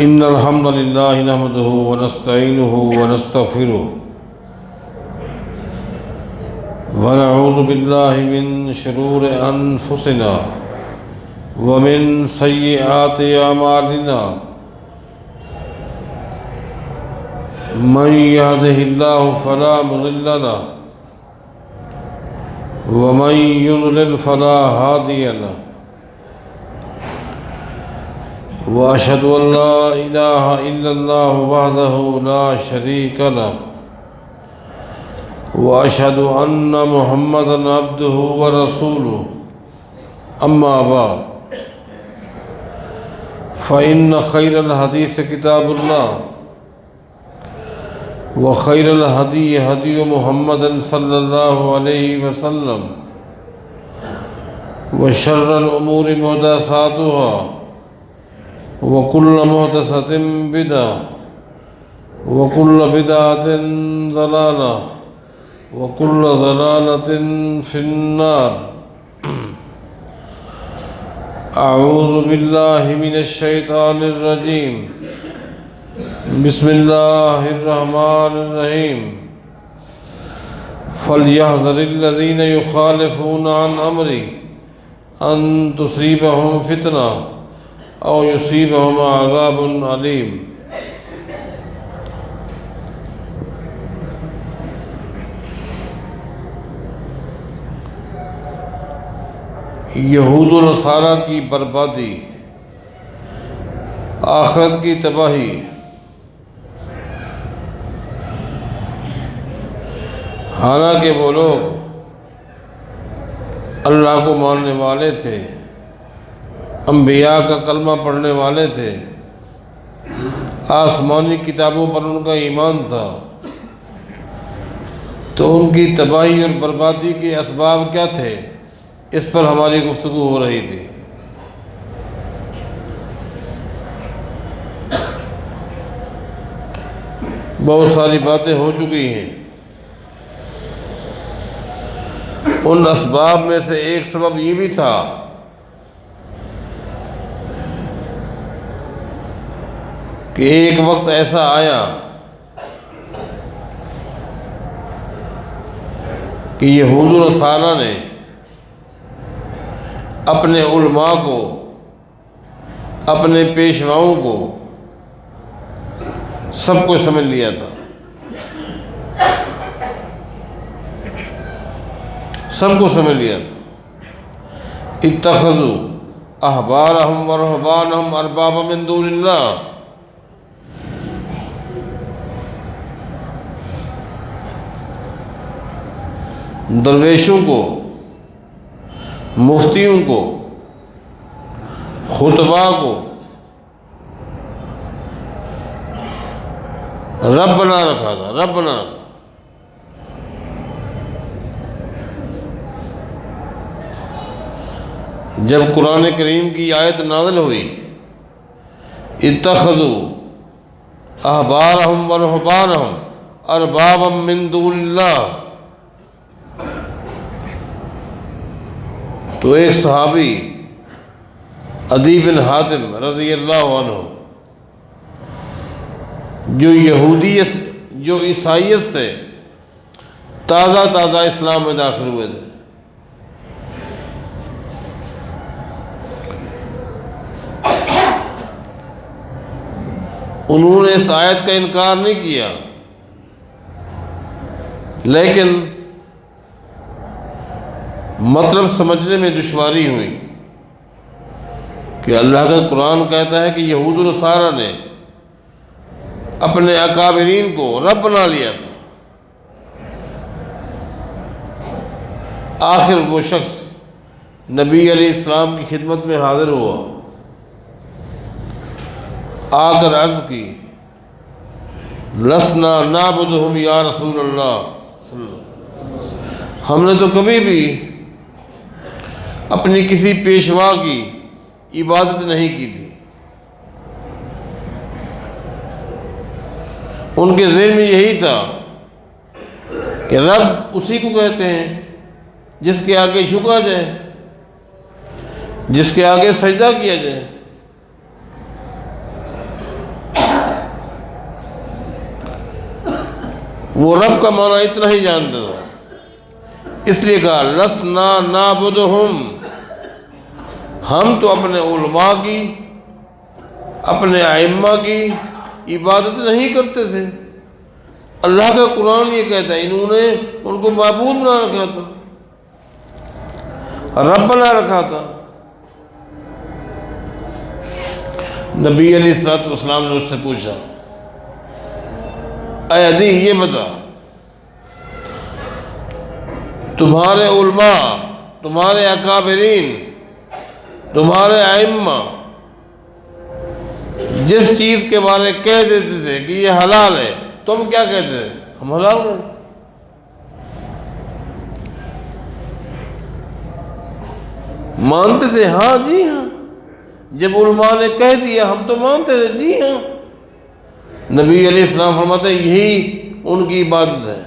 إن الحمد لله نحمده ونستعينه ونستغفره ونعوذ بالله من شرور أنفسنا ومن سيئات أعمالنا من يهده الله فلا مضل له ومن يضلل فلا هادي له وأشهد أن لا إله إلا الله وحده لا شريك له وأشهد أن محمدًا عبده ورسوله أما بعد فإن خير الحديث كتاب الله وخير الهدي هدي محمد صلى الله عليه وسلم وشر الأمور محدثاتها وكل محدثة بدعة وكل بدعة ضلالة وكل ضلالة في النار أعوذ بالله من الشيطان الرجيم بسم الله الرحمن الرحيم فليحذر الذين يخالفون عن أمره أن تصيبهم فتنة أو يصيبهم عذاب أليم یہود و نصارہ کی بربادی، آخرت کی تباہی، حالانکہ وہ لوگ اللہ کو ماننے والے تھے، انبیاء کا کلمہ پڑھنے والے تھے، آسمانی کتابوں پر ان کا ایمان تھا، تو ان کی تباہی اور بربادی کے اسباب کیا تھے، اس پر ہماری گفتگو ہو رہی تھی۔ بہت ساری باتیں ہو چکی ہیں۔ ان اسباب میں سے ایک سبب یہ بھی تھا کہ ایک وقت ایسا آیا کہ یہود و نصارہ نے اپنے علماء کو، اپنے پیشواؤں کو، سب کو سمجھ لیا تھا، سب کو سمجھ لیا تھا۔ اتخذوا احبارهم ورهبانهم اربابا من دون اللہ، درویشوں کو، مفتیوں کو، خطباء کو رب بنا رکھا تھا، رب بنا رکھا۔ جب قرآن کریم کی آیت نازل ہوئی اتخذوا احبارهم ورهبانهم اربابا من دون اللہ، تو ایک صحابی عدی بن حاتم رضی اللہ عنہ، جو یہودیت، جو عیسائیت سے تازہ اسلام میں داخل ہوئے تھے، انہوں نے اس آیت کا انکار نہیں کیا، لیکن مطلب سمجھنے میں دشواری ہوئی کہ اللہ کا قرآن کہتا ہے کہ یہود و نصارہ نے اپنے اکابرین کو رب بنا لیا تھا۔ آخر وہ شخص نبی علیہ السلام کی خدمت میں حاضر ہوا، آ کر عرض کی لسنا نعبدہم یا رسول اللہ، ہم نے تو کبھی بھی اپنی کسی پیشوا کی عبادت نہیں کی تھی۔ ان کے ذہن میں یہی تھا کہ رب اسی کو کہتے ہیں جس کے آگے جھکا جائے، جس کے آگے سجدہ کیا جائے۔ وہ رب کا معنی اتنا ہی جانتا تھا، اس لیے کہا لسنا نعبدہم، ہم تو اپنے علماء کی، اپنے ائمہ کی عبادت نہیں کرتے تھے۔ اللہ کا قرآن یہ کہتا ہے انہوں نے ان کو معبود بنا رکھا تھا، رب بنا رکھا تھا۔ نبی علیہ الصلوۃ والسلام نے اس سے پوچھا اے عدی یہ بتا، تمہارے علماء، تمہارے اکابرین، تمہارے ائمہ جس چیز کے بارے کہہ دیتے تھے کہ یہ حلال ہے، تم کیا کہتے تھے؟ ہم حلال کہتے تھے۔ مانتے تھے؟ ہاں جی ہاں، جب علماء نے کہہ دیا ہم تو مانتے تھے، جی ہاں۔ نبی علیہ السلام فرماتے ہیں یہی ان کی عبادت ہے۔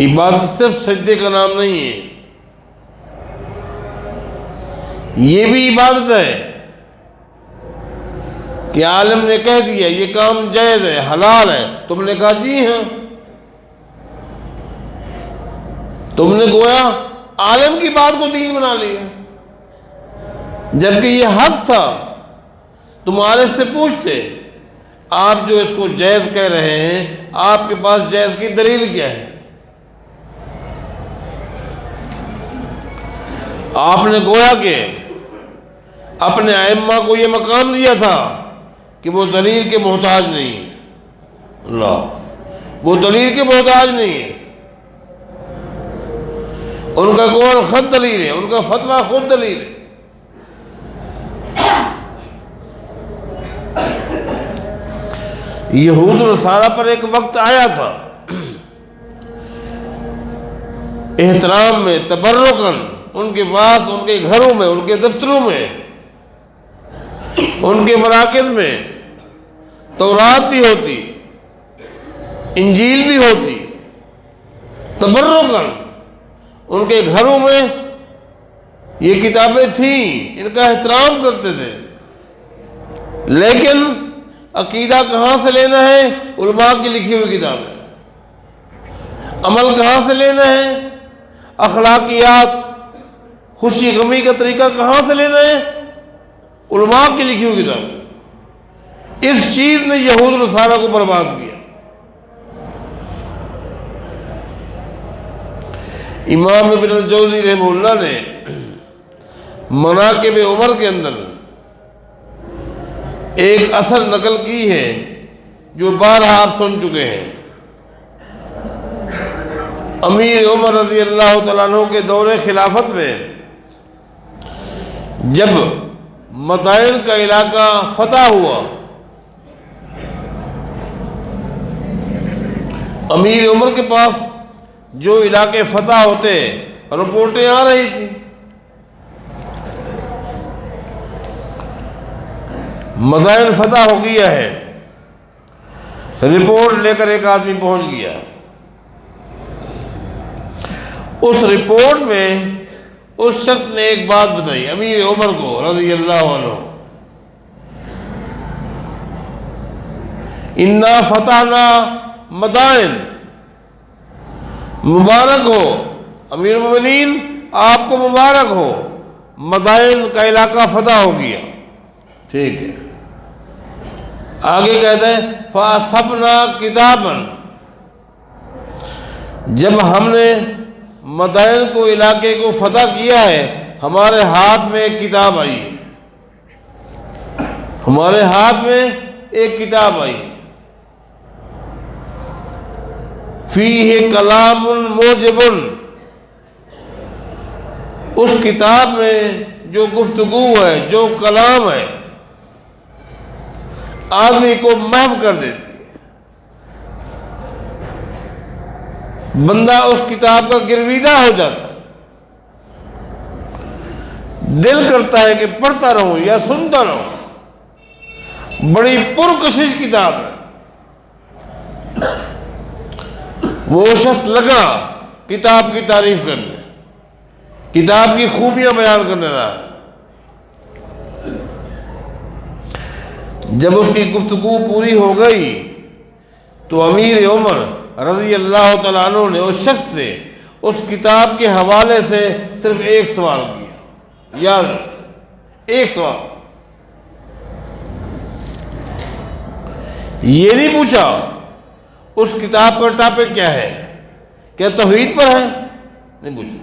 عبادت صرف سجدے کا نام نہیں ہے، یہ بھی عبادت ہے کہ عالم نے کہہ دیا یہ کام جائز ہے، حلال ہے، تم نے کہا جی ہاں۔ تم نے گویا عالم کی بات کو دین بنا لیا، جبکہ یہ حق تھا۔ تمہارے سے پوچھتے آپ جو اس کو جائز کہہ رہے ہیں، آپ کے پاس جائز کی دلیل کیا ہے؟ آپ نے گویا کہ اپنے ائمہ کو یہ مقام دیا تھا کہ وہ دلیل کے محتاج نہیں ہے۔ اللہ، وہ دلیل کے محتاج نہیں ہے، ان کا قول خود دلیل ہے، ان کا فتویٰ خود دلیل ہے۔ یہود و نصارہ پر ایک وقت آیا تھا احترام میں، تبرکاً، ان کے پاس، ان کے گھروں میں، ان کے دفتروں میں، ان کے مراکز میں تورات بھی ہوتی، انجیل بھی ہوتی، تبرکاً ان کے گھروں میں یہ کتابیں تھیں، ان کا احترام کرتے تھے۔ لیکن عقیدہ کہاں سے لینا ہے؟ علماء کی لکھی ہوئی کتابیں۔ عمل کہاں سے لینا ہے؟ اخلاقیات، خوشی غمی کا طریقہ کہاں سے لینا ہے؟ علماء کی لکھی ہوئی کتابیں۔ اس چیز نے یہود و نصارہ کو برباد کیا۔ امام ابن الجوزی رحمہ اللہ نے مناقب عمر کے اندر ایک اثر نقل کی ہے جو بارہا آپ سن چکے ہیں۔ امیر عمر رضی اللہ تعالیٰ عنہ کے دور خلافت میں جب مدائن کا علاقہ فتح ہوا، امیر عمر کے پاس جو علاقے فتح ہوتے رپورٹیں آ رہی تھی، مدائن فتح ہو گیا ہے، رپورٹ لے کر ایک آدمی پہنچ گیا۔ اس رپورٹ میں اس شخص نے ایک بات بتائی امیر عمر کو رضی اللہ عنہ، انا فتحنا مدائن، مبارک ہو امیر المومنین، آپ کو مبارک ہو، مدائن کا علاقہ فتح ہو گیا۔ ٹھیک ہے، آگے کہتے ہیں فَأَصَبْنَا كِتَابًا، جب ہم نے مدائن کو، علاقے کو فتح کیا ہے، ہمارے ہاتھ میں ایک کتاب آئی، ہمارے ہاتھ میں ایک کتاب آئی، فیہ کلام موجب، اس کتاب میں جو گفتگو ہے، جو کلام ہے، آدمی کو محو کر دیتی ہے۔ بندہ اس کتاب کا گرویدہ ہو جاتا ہے، دل کرتا ہے کہ پڑھتا رہوں یا سنتا رہوں۔ بڑی پرکشش کتاب ہے۔ وہ شخص لگا کتاب کی تعریف کرنے، کتاب کی خوبیاں بیان کرنے رہا۔ جب اس کی گفتگو پوری ہو گئی تو امیر عمر رضی اللہ تعالیٰ عنہ نے اس شخص سے اس کتاب کے حوالے سے صرف ایک سوال کیا، یاد ایک سوال، یہ نہیں پوچھا اس کتاب کا ٹاپک کیا ہے، کیا توحید پر ہے، نہیں پوچھا،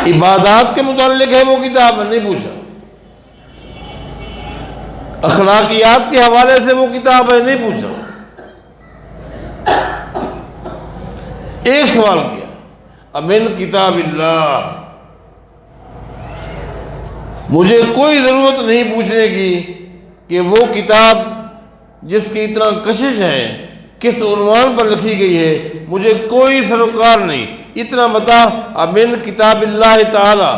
عبادات کے متعلق ہے وہ کتاب، نہیں پوچھا، اخلاقیات کے حوالے سے وہ کتاب ہے، نہیں پوچھا، ایک سوال کیا، امن کتاب اللہ، مجھے کوئی ضرورت نہیں پوچھنے کی کہ وہ کتاب جس کی اتنا کشش ہے کس عنوان پر لکھی گئی ہے، مجھے کوئی سروکار نہیں، اتنا بتا امن کتاب اللہ تعالی،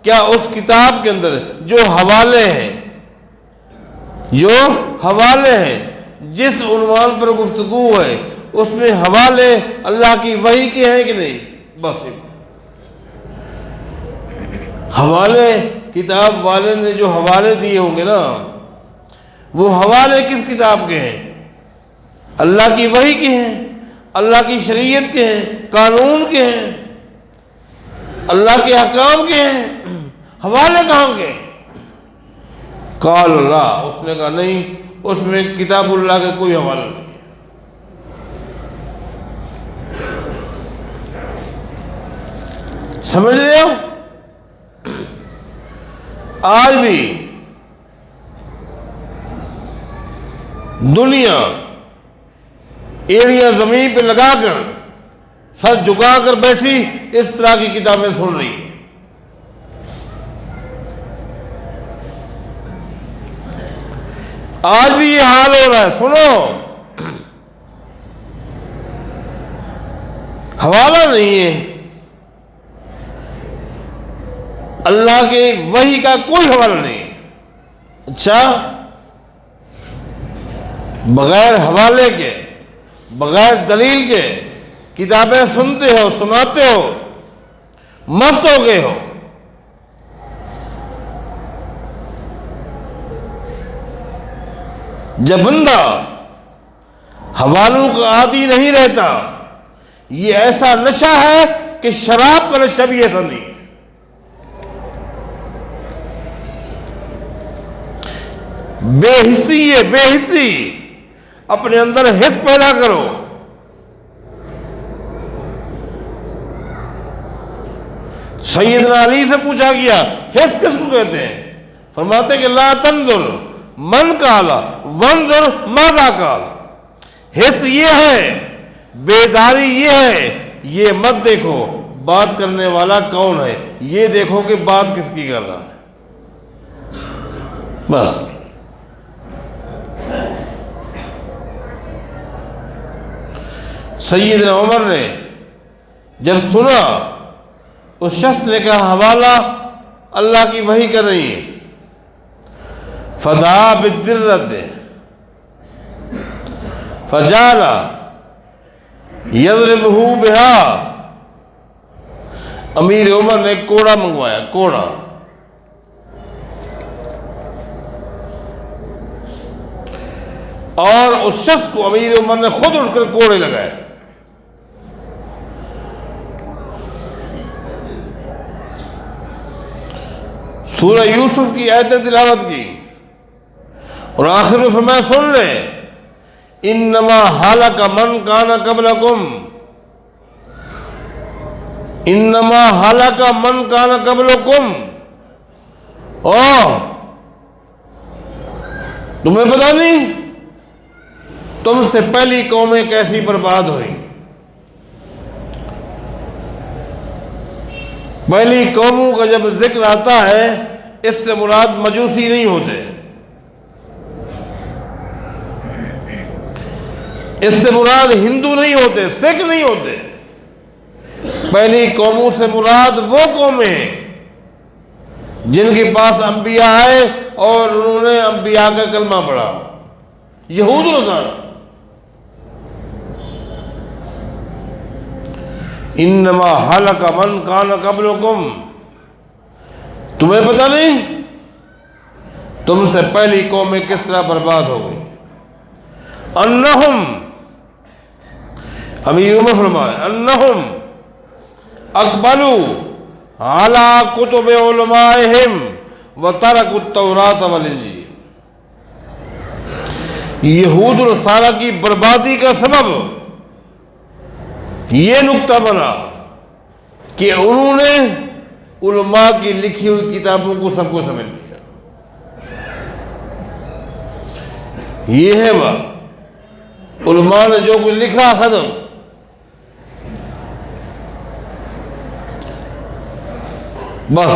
کیا اس کتاب کے اندر جو حوالے ہیں جس عنوان پر گفتگو ہے اس میں حوالے اللہ کی وحی کے ہیں کہ نہیں، بس حوالے کتاب والے نے جو حوالے دیے ہوں گے نا، وہ حوالے کس کتاب کے ہیں، اللہ کی وحی کے ہیں، اللہ کی شریعت کے ہیں، قانون کے ہیں، اللہ کے احکام کے ہیں، حوالے کہاں کے ہیں؟ قال اللہ، اس نے کہا نہیں، اس میں کتاب اللہ کا کوئی حوالہ نہیں ہے۔ سمجھ رہے ہو؟ آج بھی دنیا ایڑیاں زمین پہ لگا کر سر جھکا کر بیٹھی اس طرح کی کتابیں سن رہی ہے۔ آج بھی یہ حال ہو رہا ہے، سنو، حوالہ نہیں ہے، اللہ کے وحی کا کوئی حوالہ نہیں ہے۔ اچھا، بغیر حوالے کے، بغیر دلیل کے کتابیں سنتے ہو، سناتے ہو، مست ہو گئے ہو۔ جب بندہ حوالوں کا عادی نہیں رہتا، یہ ایسا نشہ ہے کہ شراب کا نشہ بھی ایسا نہیں۔ بے حسی ہے، بے حسی، اپنے اندر حس پیدا کرو۔ سیدنا علی سے پوچھا گیا حس کس کو کہتے ہیں؟ فرماتے کہ لا تنظر من قالا وانظر ماذا قال، حس یہ ہے، بیداری یہ ہے، یہ مت دیکھو بات کرنے والا کون ہے، یہ دیکھو کہ بات کس کی کر رہا ہے، بس۔ سیدنا عمر نے جب سنا اس شخص نے کہا حوالہ اللہ کی وحی کر رہی ہے، فدعا بالدرۃ فجعل یضربہ بہا، امیر عمر نے کوڑا منگوایا، کوڑا، اور اس شخص کو امیر عمر نے خود اٹھ کر کوڑے لگائے۔ سورہ یوسف کی آیتیں تلاوت کی اور آخر میں فرمایا سن لے، انما ہلک من کان قبلکم، انما ہلک من کان قبلکم، تمہیں پتہ نہیں تم سے پہلی قومیں کیسی برباد ہوئی؟ پہلی قوموں کا جب ذکر آتا ہے اس سے مراد مجوسی نہیں ہوتے، اس سے مراد ہندو نہیں ہوتے، سکھ نہیں ہوتے، پہلی قوموں سے مراد وہ قومیں ہیں جن کے پاس انبیاء آئے اور انہوں نے انبیاء کا کلمہ پڑھا، یہود و نصارہ۔ انما ہلک من کان قبلکم، تمہیں پتہ نہیں تم سے پہلی قومیں کس طرح برباد ہو گئی۔ انہم، امیر عمر فرمائے انہم اقبلوا علی کتب علمائہم وترکوا التوراۃ والانجیل۔ یہود و نصارہ کی بربادی کا سبب یہ نقطہ بنا کہ انہوں نے علماء کی لکھی ہوئی کتابوں کو سب کو سمجھ لیا۔ یہ ہے بات، علماء نے جو کچھ لکھا ختم۔ بس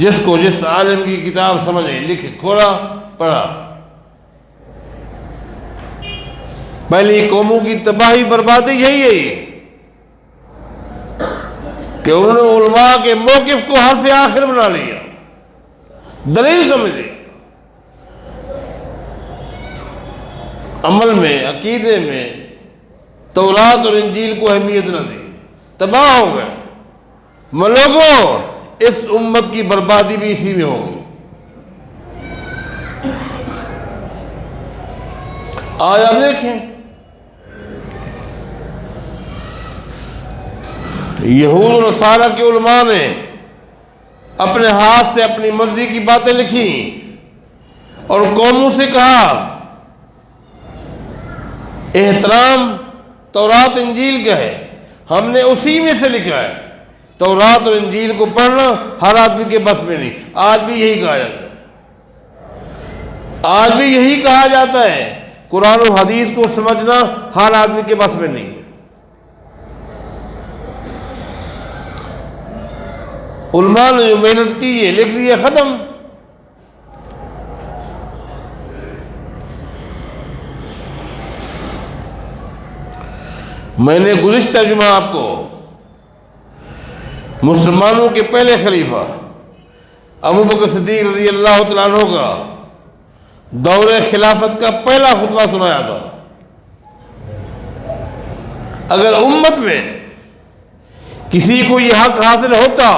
جس کو جس عالم کی کتاب سمجھے، لکھے، کھولا، پڑھا۔ پہلی قوموں کی تباہی بربادی یہی ہے کہ انہوں نے علماء کے موقف کو حرف آخر بنا لیا، دلیل سمجھ لیا، عمل میں، عقیدے میں تورات اور انجیل کو اہمیت نہ دی، تباہ ہو گئے۔ لوگوں، اس امت کی بربادی بھی اسی میں ہوگی۔ آج آپ دیکھیں یہود و نصارہ کے علماء نے اپنے ہاتھ سے اپنی مرضی کی باتیں لکھی اور قوموں سے کہا احترام تورات انجیل کا ہے، ہم نے اسی میں سے لکھا ہے۔ تورات اور انجیل کو پڑھنا ہر آدمی کے بس میں نہیں۔ آج بھی یہی کہا جاتا ہے، آج بھی یہی کہا جاتا ہے، قرآن و حدیث کو سمجھنا ہر آدمی کے بس میں نہیں ہے۔ علماء نے جو محنت کی ہے، لکھ دیا، ختم۔ میں نے گزشتہ جمعہ آپ کو مسلمانوں کے پہلے خلیفہ ابو بکر صدیق رضی اللہ تعالیٰ عنہ کا دور خلافت کا پہلا خطبہ سنایا تھا۔ اگر امت میں کسی کو یہ حق حاصل ہوتا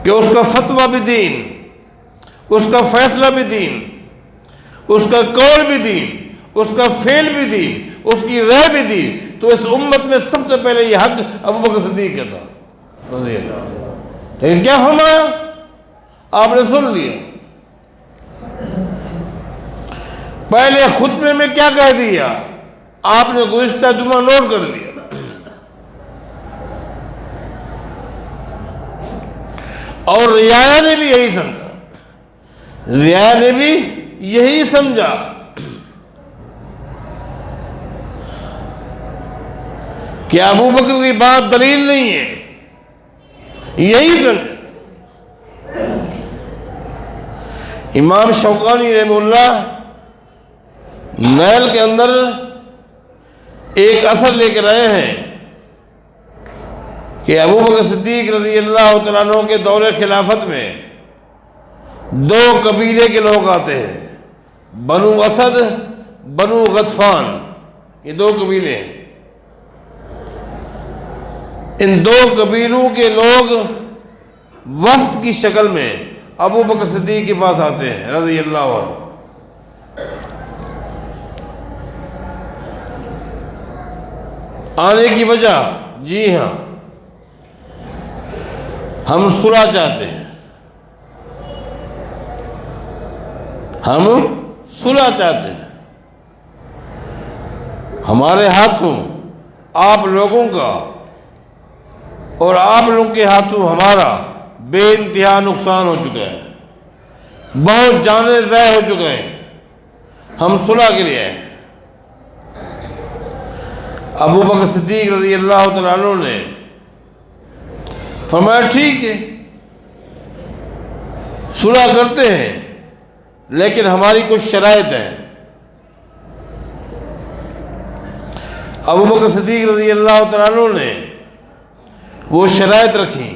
کہ اس کا فتویٰ بھی دین، اس کا فیصلہ بھی دین، اس کا قول بھی دین، اس کا فعل بھی دین، اس کی رائے بھی دین، تو اس امت میں سب سے پہلے یہ حق ابو بکر صدیق کا تھا رضی اللہ عنہ۔ لیکن کیا فرمایا؟ آپ نے سن لیا، پہلے خطبے میں کیا کہہ دیا آپ نے گزشتہ جمعہ نوٹ کر لیا۔ اور رعایا نے بھی یہی سمجھا، رعایا نے بھی یہی سمجھا کہ ابو بکر کی بات دلیل نہیں ہے، یہی سمجھا۔ امام شوکانی رحمہ اللہ نیل کے اندر ایک اثر لے کر آئے ہیں کہ ابو بکر صدیق رضی اللہ تعالیٰ عنہ کے دور خلافت میں دو قبیلے کے لوگ آتے ہیں، بنو اسد، بنو غطفان، یہ دو قبیلے ہیں۔ ان دو قبیلوں کے لوگ وفد کی شکل میں ابو بکر صدیق کے پاس آتے ہیں رضی اللہ عنہ۔ آنے کی وجہ، جی ہاں، ہم صلح چاہتے ہیں، ہم صلح چاہتے ہیں، ہمارے ہاتھوں آپ لوگوں کا اور آپ لوگوں کے ہاتھوں ہمارا بے انتہا نقصان ہو چکا ہے، بہت جانیں ضائع ہو چکے ہیں، ہم صلح کے لیے ہیں۔ ابو بکر صدیق رضی اللہ تعالیٰ عنہ نے فرمایا ٹھیک ہے، صلح کرتے ہیں، لیکن ہماری کچھ شرائط ہیں۔ ابو بکر صدیق رضی اللہ تعالیٰ عنہ نے وہ شرائط رکھی۔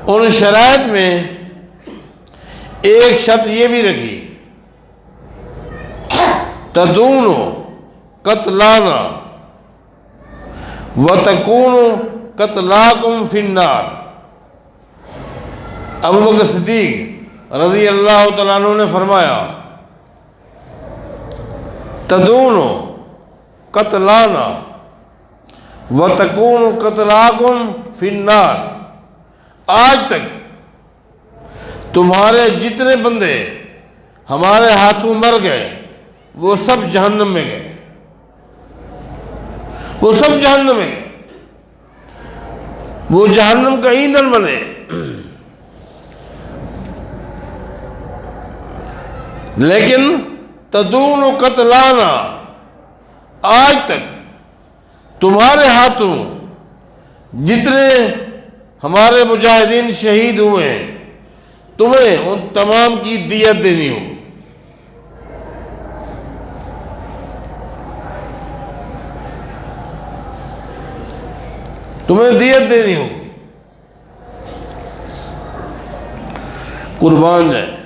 ان شرائط میں ایک شرط یہ بھی رکھی، تدون قتلانا وتکون قتلاکم فی النار۔ ابو بکر صدیق رضی اللہ تعالیٰ عنہ نے فرمایا تدون قتلانا وتکون قتلاکم فی النار، آج تک تمہارے جتنے بندے ہمارے ہاتھوں مر گئے وہ سب جہنم میں گئے، وہ سب جہنم میں گئے، وہ جہنم کا ایندھن بنے۔ لیکن تدون قتلانا، آج تک تمہارے ہاتھوں جتنے ہمارے مجاہدین شہید ہوئے ہیں تمہیں ان تمام کی دیت دینی ہوگی۔ تمہیں دیت دینی ہوگی، قربان جائیں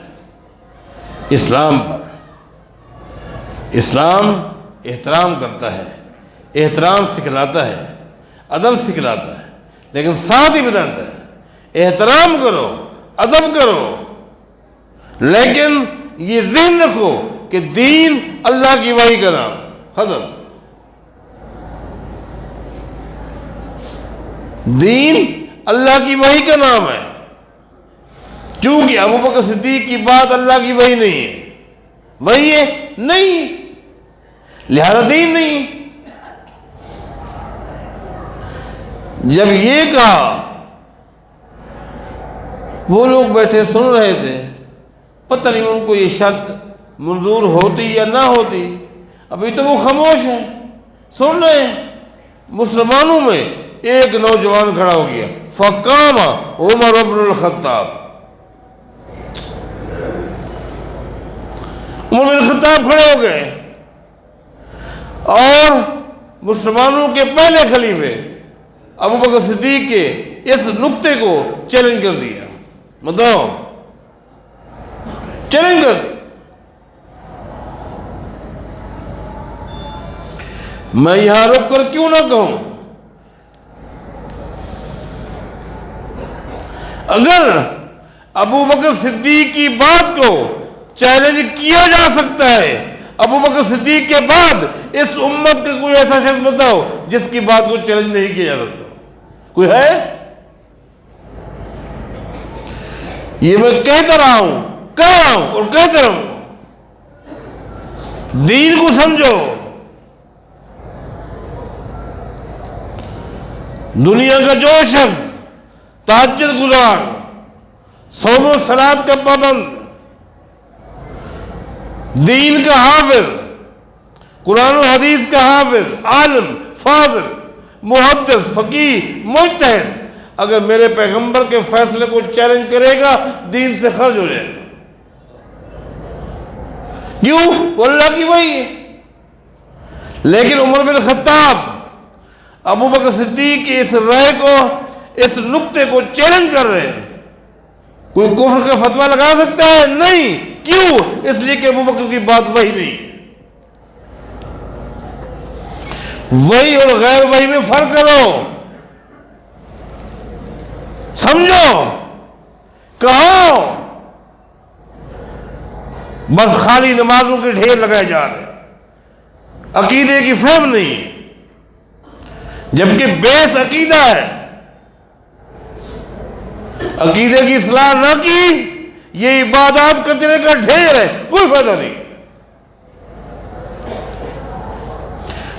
اسلام پر۔ اسلام احترام کرتا ہے، احترام سکھلاتا ہے، ادب سکھلاتا ہے، لیکن ساتھ ہی بتاتا ہے احترام کرو، ادب کرو، لیکن یہ ذہن رکھو کہ دین اللہ کی وحی کا نام ہے، ختم۔ دین اللہ کی وحی کا نام ہے، چونکہ ابوبکر صدیق کی بات اللہ کی وحی نہیں ہے، وحی ہے نہیں، لہذا دین نہیں۔ جب یہ کہا وہ لوگ بیٹھے سن رہے تھے، پتہ نہیں ان کو یہ شرط منظور ہوتی یا نہ ہوتی، ابھی تو وہ خاموش ہیں، سن رہے ہیں۔ مسلمانوں میں ایک نوجوان کھڑا ہو گیا، فقام عمر بن الخطاب، عمر بن الخطاب کھڑے ہو گئے اور مسلمانوں کے پہلے خلیفے ابوبکر صدیق کے اس نقطے کو چیلنج کر دیا، مطلب چیلنج کر دیا۔ میں یہاں رک کر کیوں نہ کہوں، اگر ابوبکر صدیق کی بات کو چیلنج کیا جا سکتا ہے، ابوبکر صدیق کے بعد اس امت کا کوئی ایسا شخص بتاؤ جس کی بات کو چیلنج نہیں کیا جا سکتا، کوئی ہے؟ یہ میں کہتا رہا ہوں، کہہ رہا ہوں اور کہتا رہوں، دین کو سمجھو۔ دنیا کا جو شخص تہجد گزار، صوم و صلات کا پابند، دین کا حافظ، قرآن و حدیث کا حافظ، عالم، فاضل، محدث، فقیہ، مجتہد، اگر میرے پیغمبر کے فیصلے کو چیلنج کرے گا دین سے خرج ہو جائے گا۔ کیوں؟ وہ اللہ کی وحی ہے۔ لیکن عمر بن خطاب ابوبکر صدیق کی اس رائے کو، اس نقطے کو چیلنج کر رہے ہیں۔ کوئی کفر کا فتویٰ لگا سکتا ہے؟ نہیں۔ کیوں؟ اس لیے کہ ابوبکر کی بات وحی نہیں ہے۔ وحی اور غیر وحی میں فرق کرو، سمجھو، کہو۔ بس خالی نمازوں کے ڈھیر لگائے جا رہے ہیں، عقیدے کی فہم نہیں، جبکہ بیس عقیدہ ہے۔ عقیدے کی اصلاح نہ کی، یہ عبادات کچرے کا ڈھیر ہے، کوئی فائدہ نہیں۔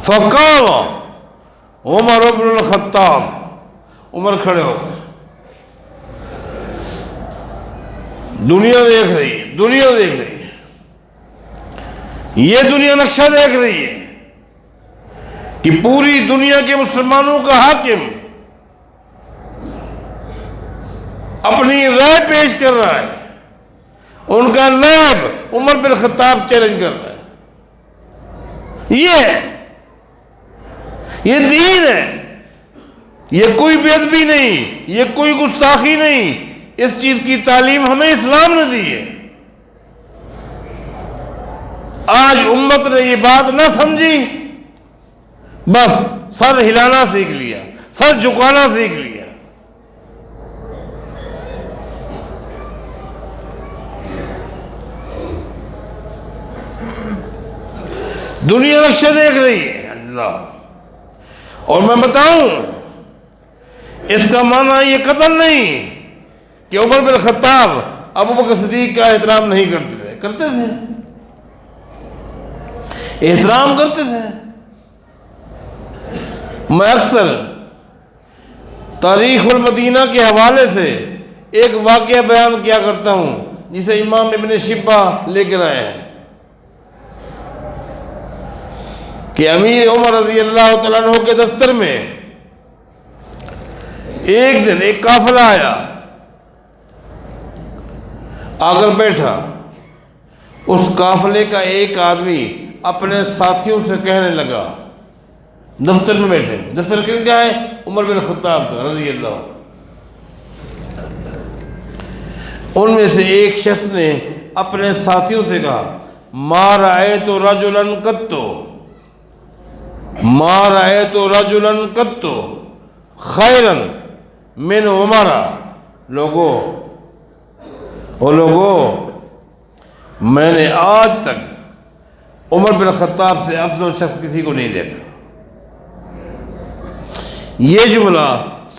فقام عمر بن الخطاب، عمر کھڑے ہو گئے۔ دنیا دیکھ رہی ہے، دنیا دیکھ رہی ہے، یہ دنیا نقشہ دیکھ رہی ہے کہ پوری دنیا کے مسلمانوں کا حاکم اپنی رائے پیش کر رہا ہے، ان کا نائب عمر بن خطاب چیلنج کر رہا ہے۔ یہ دین ہے، یہ کوئی بے ادبی نہیں، یہ کوئی گستاخی نہیں، اس چیز کی تعلیم ہمیں اسلام نے دی ہے۔ آج امت نے یہ بات نہ سمجھی، بس سر ہلانا سیکھ لیا، سر جھکانا سیکھ لیا۔ دنیا نقشہ دیکھ رہی ہے اللہ. اور میں بتاؤں اس کا معنی یہ قطعاً نہیں کہ عمر بن خطاب ابو بکر صدیق کا احترام نہیں کرتے تھے. کرتے تھے، احترام کرتے تھے. میں اکثر تاریخ المدینہ کے حوالے سے ایک واقعہ بیان کیا کرتا ہوں جسے امام ابن شبہ لے کر آئے ہیں کہ امیر عمر رضی اللہ تعالیٰ عنہ کے دفتر میں ایک دن ایک قافلہ آیا، آ کر بیٹھا. اس قافلے کا ایک آدمی اپنے ساتھیوں سے کہنے لگا، دفتر میں بیٹھے، دفتر کیا ہے؟ عمر بن خطاب کا رضی اللہ. ان میں سے ایک شخص نے اپنے ساتھیوں سے کہا، ما رأیت رجلا قط ما رأیت رجلا قط خیرا من عمر. لوگوں میں نے آج تک عمر بن خطاب سے افضل شخص کسی کو نہیں دیکھا. یہ جملہ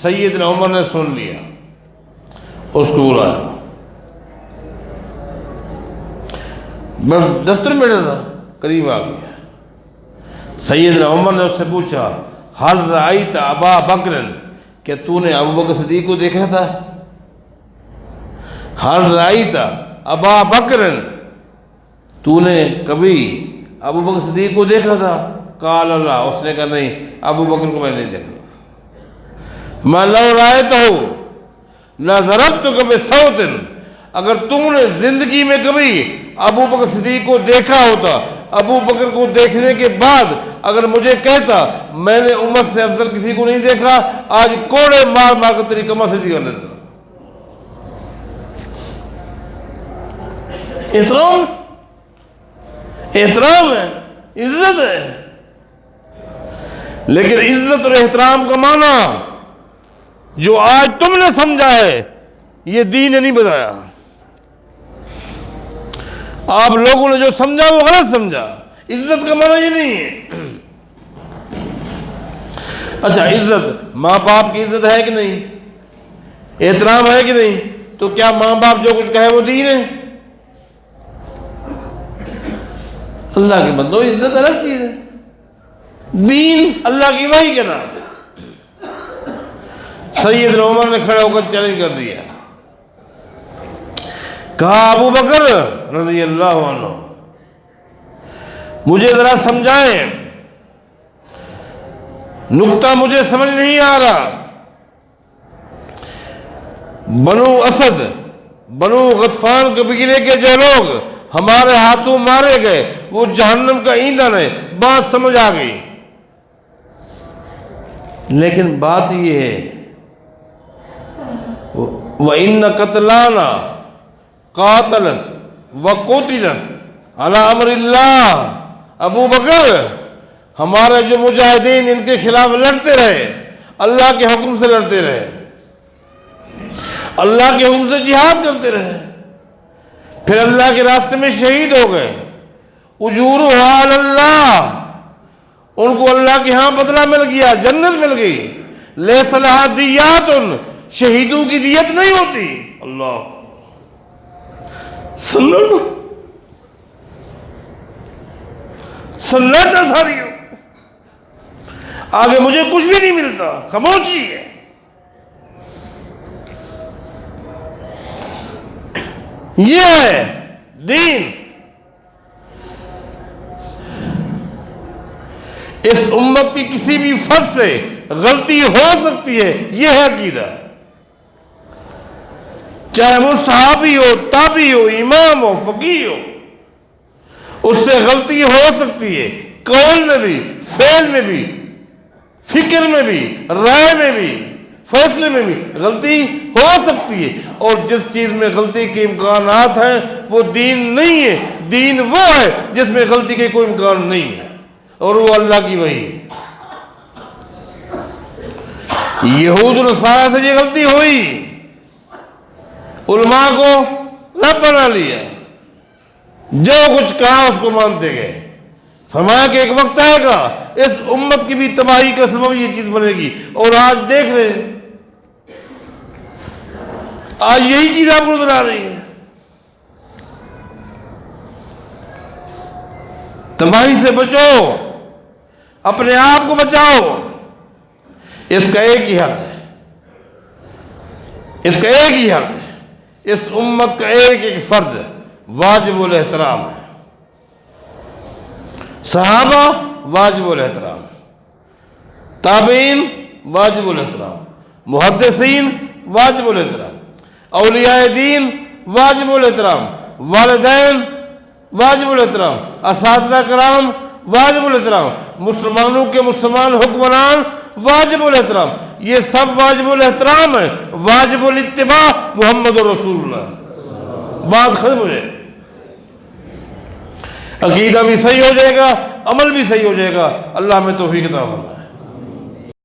سیدنا عمر نے سن لیا، اس کو بلایا. میں دفتر میں بیٹھا تھا، قریب آ گیا. سیدنا عمر نے اس سے پوچھا، حل رأیت ابا بکر، کہ تو نے ابو بکر صدیق کو دیکھا تھا؟ حل رأیت ابا بکر، تو نے کبھی ابو بکر صدیق کو دیکھا تھا؟ قال اللہ، اس نے کہا نہیں، ابو بکر کو میں نہیں دیکھا. میں لو رأیتہ لضربتک بصوت، اگر تم نے زندگی میں کبھی ابو بکر صدیق کو دیکھا ہوتا، ابو بکر کو دیکھنے کے بعد اگر مجھے کہتا میں نے عمر سے افضل کسی کو نہیں دیکھا، آج کوڑے مار مار کر تیری کمر سیدھی کر لیتا. احترام ہے، عزت ہے. لیکن عزت اور احترام کا معنی جو آج تم نے سمجھا ہے یہ دین نے نہیں بتایا. آپ لوگوں نے جو سمجھا وہ غلط سمجھا. عزت کا معنی یہ نہیں ہے. اچھا، عزت ماں باپ کی عزت ہے کہ نہیں؟ احترام ہے کہ نہیں؟ تو کیا ماں باپ جو کچھ کہے وہ دین ہے؟ اللہ کے بندو، عزت الگ چیز ہے، دین اللہ کی وحی کے نام. سیدنا عمر نے کھڑے ہو کر چیلنج کر دیا، کہا ابو بکر رضی اللہ عنہ مجھے ذرا سمجھائیں، نکتہ مجھے سمجھ نہیں آ رہا. بنو اسد، بنو غطفان قبیلے کے جو لوگ ہمارے ہاتھوں مارے گئے وہ جہنم کا ایندھن ہے. بات سمجھ آ گئی. لیکن بات یہ ہے وَإِنَّ قَتْلَانَا قَاتَلَتْ وَقُتِلَتْ عَلَىٰ أَمْرِ اللَّهِ. ابو بکر، ہمارے جو مجاہدین ان کے خلاف لڑتے رہے، اللہ کے حکم سے لڑتے رہے، اللہ کے حکم سے جہاد کرتے رہے، پھر اللہ کے راستے میں شہید ہو گئے. اجورها علی اللہ، ان کو اللہ کے ہاں بدلہ مل گیا، جنت مل گئی. لیس لہا دیات، شہیدوں کی دیت نہیں ہوتی. اللہ سناٹا تھا، آگے مجھے کچھ بھی نہیں ملتا، خاموشی ہے. یہ ہے دین. اس امت کی کسی بھی فرد سے غلطی ہو سکتی ہے، یہ ہے عقیدہ. چاہے وہ صحابی ہو، تابعی ہو، امام ہو، فقیہ ہو، اس سے غلطی ہو سکتی ہے. قول میں بھی، فعل میں بھی، فکر میں بھی، رائے میں بھی، فیصلے میں بھی غلطی ہو سکتی ہے. اور جس چیز میں غلطی کے امکانات ہیں وہ دین نہیں ہے. دین وہ ہے جس میں غلطی کے کوئی امکان نہیں ہے، اور وہ اللہ کی وحی ہے. یہود و نصارہ سے یہ غلطی ہوئی، علماء کو رب بنا لیا، جو کچھ کہا اس کو مانتے گئے. فرمایا کہ ایک وقت آئے گا اس امت کی بھی تباہی کا سبب یہ چیز بنے گی، اور آج دیکھ رہے ہیں، آج یہی چیز آپ کو نظر آ رہی ہے۔ تباہی سے بچو، اپنے آپ کو بچاؤ، اس کا ایک ہی حل ہے، اس کا ایک ہی حل ہے، اس امت کا ایک ایک فرد واجب الاحترام ہے۔ صحابہ واجب الاحترام، تابعین واجب الاحترام، محدثین واجب الاحترام، اولیاء دین واجب الاحترام، والدین واجب الاحترام، اساتذہ کرام واجب الاحترام، مسلمانوں کے مسلمان حکمران واجب الاحترام، یہ سب واجب الاحترام ہے۔ واجب الاتباع محمد رسول اللہ، بات ختم ہو جائے، عقیدہ بھی صحیح ہو جائے گا، عمل بھی صحیح ہو جائے گا۔ اللہ ہمیں توفیق عطا فرمائے۔